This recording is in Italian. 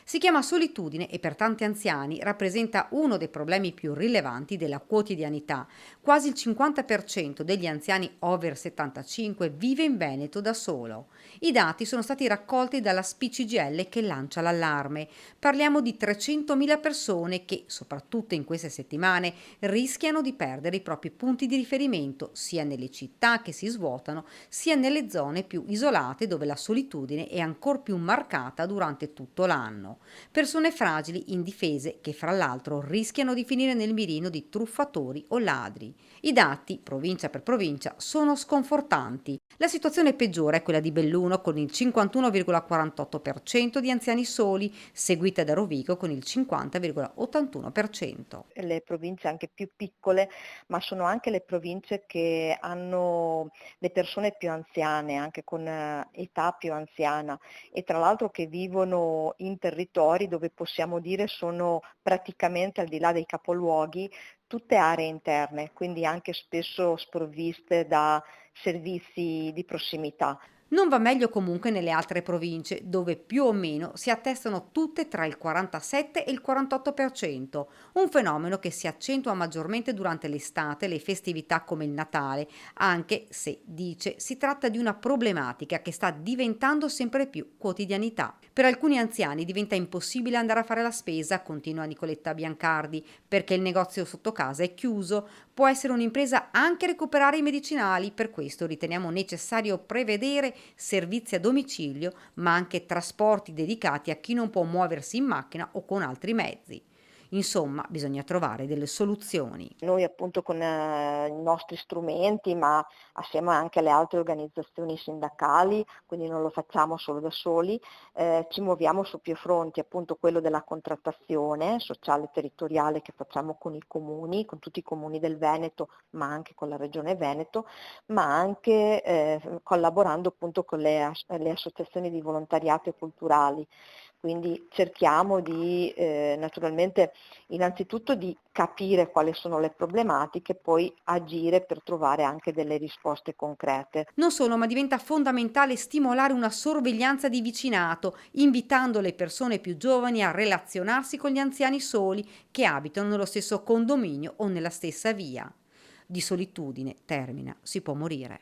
Si chiama solitudine e per tanti anziani rappresenta uno dei problemi più rilevanti della quotidianità. Quasi il 50% degli anziani over 75 vive in Veneto da solo. I dati sono stati raccolti dalla SPCGL che lancia l'allarme. Parliamo di 300.000 persone che, soprattutto in queste settimane, rischiano di perdere i propri punti di riferimento, sia nelle città che si svuotano, sia nelle zone più isolate dove la solitudine è ancor più marcata durante tutto l'anno. Persone fragili, indifese, che fra l'altro rischiano di finire nel mirino di truffatori o ladri. I dati, provincia per provincia, sono sconfortanti. La situazione peggiore è quella di Belluno con il 51,48% di anziani soli, seguita da Rovigo con il 50,81%. Le province anche più piccole, ma sono anche le province che hanno le persone più anziane, anche con età più anziana e tra l'altro che vivono in territori dove possiamo dire sono praticamente al di là dei capoluoghi tutte aree interne, quindi anche spesso sprovviste da servizi di prossimità. Non va meglio comunque nelle altre province, dove più o meno si attestano tutte tra il 47 e il 48%, un fenomeno che si accentua maggiormente durante l'estate e le festività come il Natale, anche se, dice, si tratta di una problematica che sta diventando sempre più quotidianità. Per alcuni anziani diventa impossibile andare a fare la spesa, continua Nicoletta Biancardi, perché il negozio sotto casa è chiuso. Può essere un'impresa anche recuperare i medicinali, per questo riteniamo necessario prevedere servizi a domicilio, ma anche trasporti dedicati a chi non può muoversi in macchina o con altri mezzi. Insomma, bisogna trovare delle soluzioni. Noi appunto con i nostri strumenti, ma assieme anche alle altre organizzazioni sindacali, quindi non lo facciamo solo da soli, ci muoviamo su più fronti, appunto quello della contrattazione sociale e territoriale che facciamo con i comuni, con tutti i comuni del Veneto, ma anche con la Regione Veneto, ma anche collaborando appunto con le associazioni di volontariato e culturali. Quindi cerchiamo di naturalmente innanzitutto di capire quali sono le problematiche, poi agire per trovare anche delle risposte concrete. Non solo, ma diventa fondamentale stimolare una sorveglianza di vicinato, invitando le persone più giovani a relazionarsi con gli anziani soli che abitano nello stesso condominio o nella stessa via. Di solitudine, termina, si può morire.